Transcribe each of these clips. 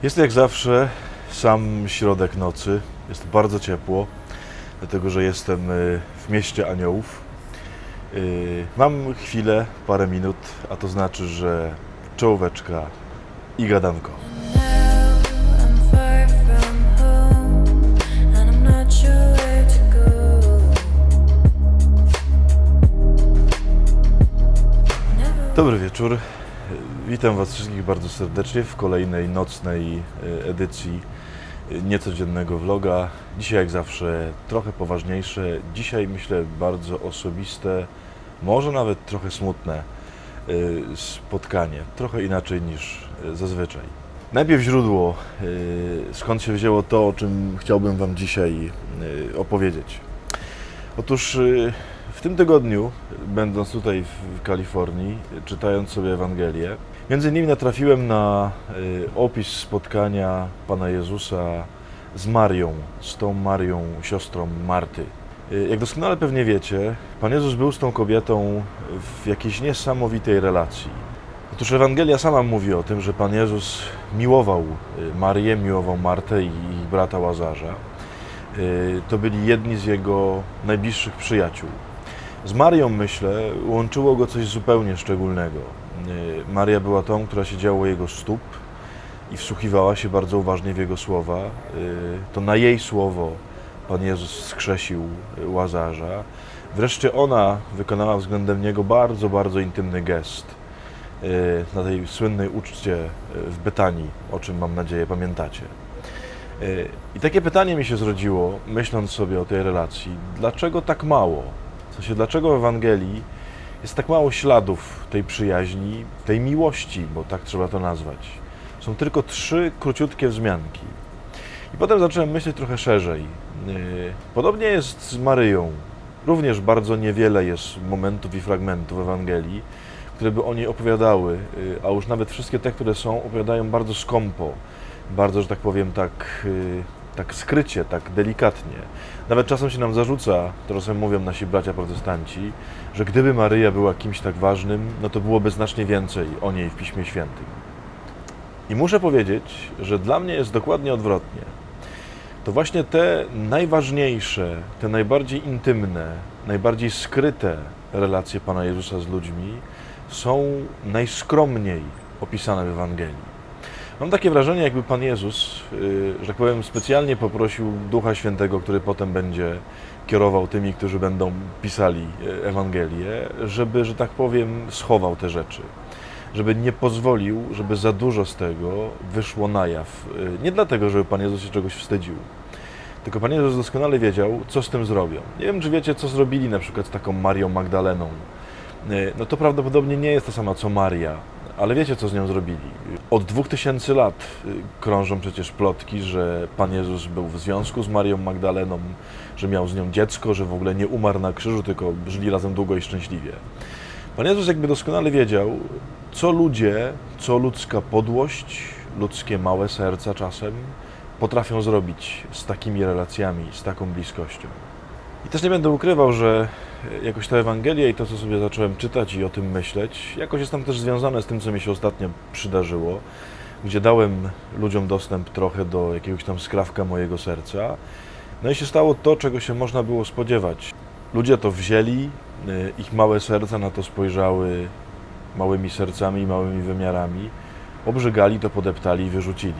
Jest jak zawsze sam środek nocy. Jest bardzo ciepło, dlatego że jestem w mieście aniołów. Mam chwilę, parę minut, a to znaczy, że czołóweczka i gadanko. I'm far from home, and I'm not sure where to go. Dobry wieczór. Witam Was wszystkich bardzo serdecznie w kolejnej nocnej edycji niecodziennego vloga. Dzisiaj jak zawsze trochę poważniejsze, dzisiaj myślę bardzo osobiste, może nawet trochę smutne spotkanie, trochę inaczej niż zazwyczaj. Najpierw źródło, skąd się wzięło to, o czym chciałbym Wam dzisiaj opowiedzieć. Otóż w tym tygodniu, będąc tutaj w Kalifornii, czytając sobie Ewangelię, między innymi natrafiłem na opis spotkania Pana Jezusa z Marią, z tą Marią, siostrą Marty. Jak doskonale pewnie wiecie, Pan Jezus był z tą kobietą w jakiejś niesamowitej relacji. Otóż Ewangelia sama mówi o tym, że Pan Jezus miłował Marię, miłował Martę i ich brata Łazarza. To byli jedni z Jego najbliższych przyjaciół. Z Marią, myślę, łączyło go coś zupełnie szczególnego. Maria była tą, która siedziała u Jego stóp i wsłuchiwała się bardzo uważnie w Jego słowa. To na jej słowo Pan Jezus wskrzesił Łazarza. Wreszcie ona wykonała względem Niego bardzo, bardzo intymny gest na tej słynnej uczcie w Betanii, o czym mam nadzieję pamiętacie. I takie pytanie mi się zrodziło, myśląc sobie o tej relacji. Dlaczego tak mało? W sensie, dlaczego w Ewangelii jest tak mało śladów tej przyjaźni, tej miłości, bo tak trzeba to nazwać. Są tylko 3 króciutkie wzmianki. I potem zacząłem myśleć trochę szerzej. Podobnie jest z Maryją. Również bardzo niewiele jest momentów i fragmentów Ewangelii, które by o niej opowiadały, a już nawet wszystkie te, które są, opowiadają bardzo skąpo. Bardzo, że tak powiem, tak skrycie, tak delikatnie. Nawet czasem się nam zarzuca, to czasem mówią nasi bracia protestanci, że gdyby Maryja była kimś tak ważnym, no to byłoby znacznie więcej o niej w Piśmie Świętym. I muszę powiedzieć, że dla mnie jest dokładnie odwrotnie. To właśnie te najważniejsze, te najbardziej intymne, najbardziej skryte relacje Pana Jezusa z ludźmi są najskromniej opisane w Ewangelii. Mam takie wrażenie, jakby Pan Jezus, że tak powiem, specjalnie poprosił Ducha Świętego, który potem będzie kierował tymi, którzy będą pisali Ewangelię, żeby, że tak powiem, schował te rzeczy. Żeby nie pozwolił, żeby za dużo z tego wyszło na jaw. Nie dlatego, żeby Pan Jezus się czegoś wstydził, tylko Pan Jezus doskonale wiedział, co z tym zrobią. Nie wiem, czy wiecie, co zrobili na przykład z taką Marią Magdaleną. No to prawdopodobnie nie jest ta sama co Maria, ale wiecie, co z nią zrobili. Od 2000 lat krążą przecież plotki, że Pan Jezus był w związku z Marią Magdaleną, że miał z nią dziecko, że w ogóle nie umarł na krzyżu, tylko żyli razem długo i szczęśliwie. Pan Jezus jakby doskonale wiedział, co ludzie, co ludzka podłość, ludzkie małe serca czasem potrafią zrobić z takimi relacjami, z taką bliskością. I też nie będę ukrywał, że jakoś ta Ewangelia i to, co sobie zacząłem czytać i o tym myśleć, jakoś jest tam też związane z tym, co mi się ostatnio przydarzyło, gdzie dałem ludziom dostęp trochę do jakiegoś tam skrawka mojego serca. No i się stało to, czego się można było spodziewać. Ludzie to wzięli, ich małe serca na to spojrzały małymi sercami, małymi wymiarami, obrzygali to, podeptali i wyrzucili.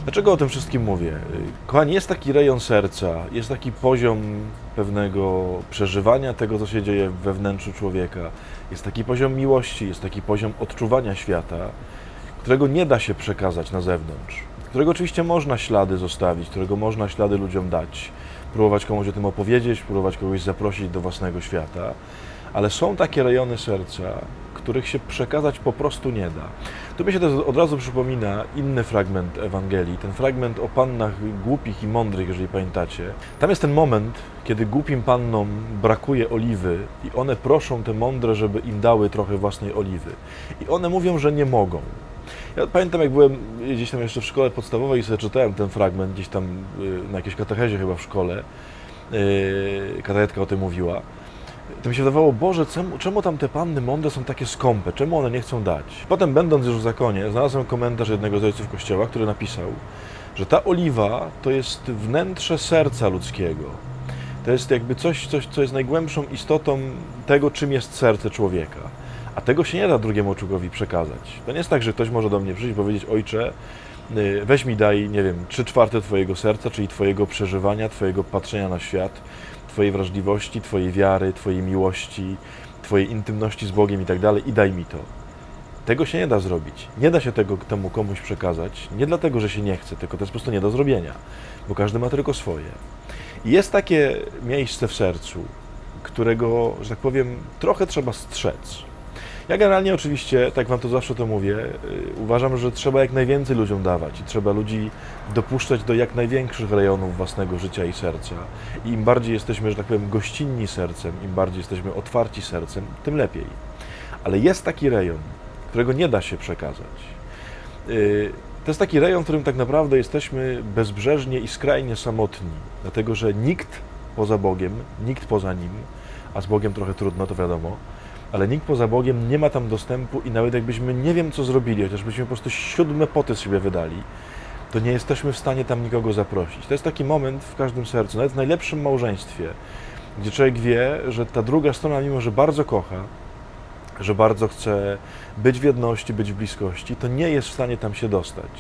Dlaczego o tym wszystkim mówię? Kochani, jest taki rejon serca, jest taki poziom pewnego przeżywania tego, co się dzieje we wnętrzu człowieka, jest taki poziom miłości, jest taki poziom odczuwania świata, którego nie da się przekazać na zewnątrz, którego oczywiście można ślady zostawić, którego można ślady ludziom dać, próbować komuś o tym opowiedzieć, próbować kogoś zaprosić do własnego świata, ale są takie rejony serca, których się przekazać po prostu nie da. Tu mi się też od razu przypomina inny fragment Ewangelii, ten fragment o pannach głupich i mądrych, jeżeli pamiętacie. Tam jest ten moment, kiedy głupim pannom brakuje oliwy i one proszą te mądre, żeby im dały trochę własnej oliwy. I one mówią, że nie mogą. Ja pamiętam, jak byłem gdzieś tam jeszcze w szkole podstawowej i sobie czytałem ten fragment, gdzieś tam na jakiejś katechezie chyba w szkole, katechetka o tym mówiła. to mi się wydawało, Boże, czemu tam te panny mądre są takie skąpe, czemu one nie chcą dać? Potem, będąc już w zakonie, znalazłem komentarz jednego z ojców Kościoła, który napisał, że ta oliwa to jest wnętrze serca ludzkiego. To jest jakby coś, co jest najgłębszą istotą tego, czym jest serce człowieka. A tego się nie da drugiemu człowiekowi przekazać. To nie jest tak, że ktoś może do mnie przyjść i powiedzieć, ojcze, weź mi daj, nie wiem, 3/4 Twojego serca, czyli Twojego przeżywania, Twojego patrzenia na świat, Twojej wrażliwości, Twojej wiary, Twojej miłości, Twojej intymności z Bogiem i tak dalej i daj mi to. Tego się nie da zrobić. Nie da się tego temu komuś przekazać, nie dlatego, że się nie chce, tylko to jest po prostu nie do zrobienia, bo każdy ma tylko swoje. I jest takie miejsce w sercu, którego, że tak powiem, trochę trzeba strzec. Ja generalnie oczywiście, tak Wam to zawsze to mówię, uważam, że trzeba jak najwięcej ludziom dawać i trzeba ludzi dopuszczać do jak największych rejonów własnego życia i serca. I im bardziej jesteśmy, że tak powiem, gościnni sercem, im bardziej jesteśmy otwarci sercem, tym lepiej. Ale jest taki rejon, którego nie da się przekazać. To jest taki rejon, w którym tak naprawdę jesteśmy bezbrzeżnie i skrajnie samotni, dlatego że nikt poza Bogiem, nikt poza Nim, a z Bogiem trochę trudno, to wiadomo, ale nikt poza Bogiem nie ma tam dostępu i nawet jakbyśmy nie wiem co zrobili, chociażbyśmy po prostu 7 poty z siebie wydali, to nie jesteśmy w stanie tam nikogo zaprosić. To jest taki moment w każdym sercu, nawet w najlepszym małżeństwie, gdzie człowiek wie, że ta druga strona, mimo że bardzo kocha, że bardzo chce być w jedności, być w bliskości, to nie jest w stanie tam się dostać.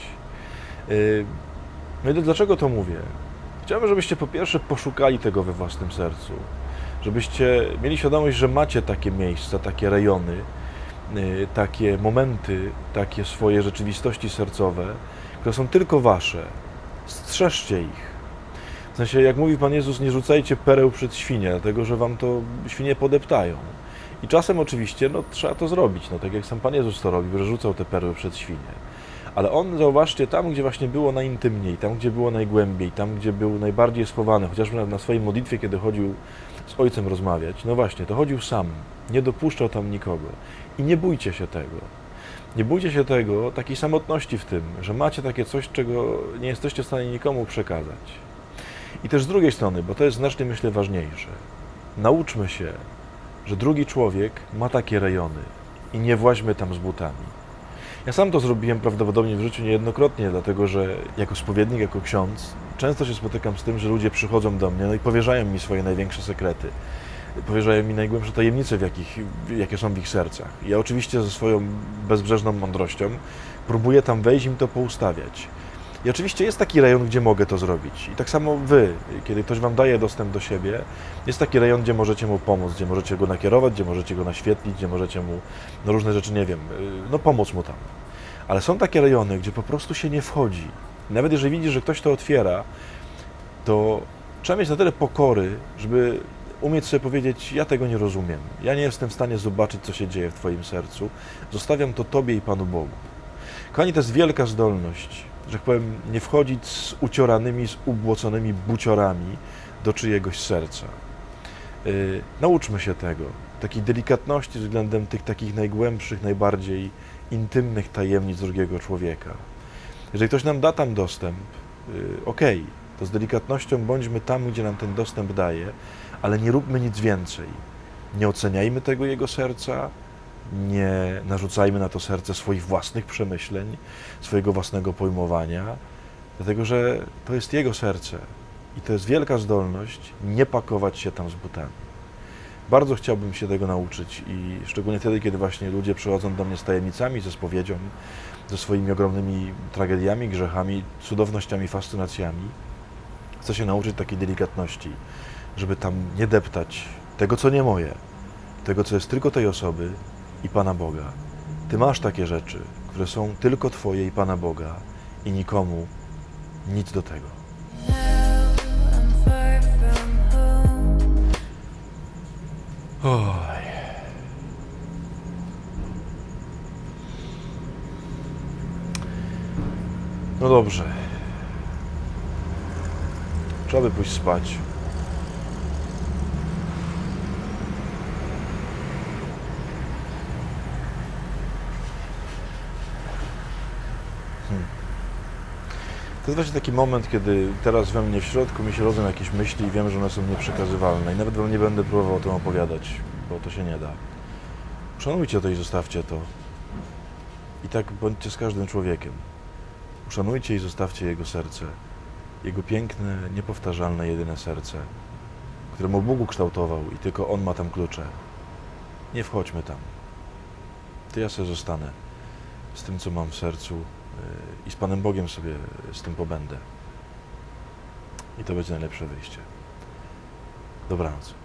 No i dlaczego to mówię? Chciałbym, żebyście po pierwsze poszukali tego we własnym sercu, żebyście mieli świadomość, że macie takie miejsca, takie rejony, takie momenty, takie swoje rzeczywistości sercowe, które są tylko wasze. Strzeżcie ich. W sensie, jak mówi Pan Jezus, nie rzucajcie pereł przed świnie, dlatego że wam to świnie podeptają. I czasem oczywiście trzeba to zrobić, tak jak sam Pan Jezus to robił, że rzucał te perły przed świnie. Ale On, zauważcie, tam gdzie właśnie było najintymniej, tam gdzie było najgłębiej, tam gdzie był najbardziej schowany, chociażby na swojej modlitwie, kiedy chodził z Ojcem rozmawiać, no właśnie, to chodził sam, nie dopuszczał tam nikogo. I nie bójcie się tego. Nie bójcie się tego, takiej samotności w tym, że macie takie coś, czego nie jesteście w stanie nikomu przekazać. I też z drugiej strony, bo to jest znacznie, myślę, ważniejsze, nauczmy się, że drugi człowiek ma takie rejony i nie właźmy tam z butami. Ja sam to zrobiłem prawdopodobnie w życiu niejednokrotnie, dlatego że jako spowiednik, jako ksiądz często się spotykam z tym, że ludzie przychodzą do mnie i powierzają mi swoje największe sekrety. Powierzają mi najgłębsze tajemnice, jakie są w ich sercach. Ja oczywiście ze swoją bezbrzeżną mądrością próbuję tam wejść i im to poustawiać. I oczywiście jest taki rejon, gdzie mogę to zrobić. I tak samo wy, kiedy ktoś wam daje dostęp do siebie, jest taki rejon, gdzie możecie mu pomóc, gdzie możecie go nakierować, gdzie możecie go naświetlić, gdzie możecie mu różne rzeczy, nie wiem, pomóc mu tam. Ale są takie rejony, gdzie po prostu się nie wchodzi. Nawet jeżeli widzisz, że ktoś to otwiera, to trzeba mieć na tyle pokory, żeby umieć sobie powiedzieć, ja tego nie rozumiem. Ja nie jestem w stanie zobaczyć, co się dzieje w Twoim sercu. Zostawiam to Tobie i Panu Bogu. Kochani, to jest wielka zdolność, że tak powiem, nie wchodzić z ucioranymi, z ubłoconymi buciorami do czyjegoś serca. Nauczmy się tego, takiej delikatności względem tych takich najgłębszych, najbardziej intymnych tajemnic drugiego człowieka. Jeżeli ktoś nam da tam dostęp, okej, to z delikatnością bądźmy tam, gdzie nam ten dostęp daje, ale nie róbmy nic więcej. Nie oceniajmy tego jego serca, nie narzucajmy na to serce swoich własnych przemyśleń, swojego własnego pojmowania, dlatego że to jest jego serce i to jest wielka zdolność nie pakować się tam z butami. Bardzo chciałbym się tego nauczyć i szczególnie wtedy, kiedy właśnie ludzie przychodzą do mnie z tajemnicami, ze spowiedzią, ze swoimi ogromnymi tragediami, grzechami, cudownościami, fascynacjami. Chcę się nauczyć takiej delikatności, żeby tam nie deptać tego, co nie moje, tego, co jest tylko tej osoby i Pana Boga. Ty masz takie rzeczy, które są tylko Twoje i Pana Boga i nikomu nic do tego. Now I'm far from home. Oj. No dobrze. Trzeba by pójść spać. To jest właśnie taki moment, kiedy teraz we mnie w środku mi się rodzą jakieś myśli i wiem, że one są nieprzekazywalne i nawet wam nie będę próbował o tym opowiadać. bo to się nie da. Uszanujcie to i zostawcie to. I tak bądźcie z każdym człowiekiem. Uszanujcie i zostawcie jego serce. Jego piękne, niepowtarzalne, jedyne serce, któremu Bóg ukształtował i tylko On ma tam klucze. Nie wchodźmy tam. To ja sobie zostanę z tym, co mam w sercu i z Panem Bogiem sobie z tym pobędę. I to będzie najlepsze wyjście. Dobranoc.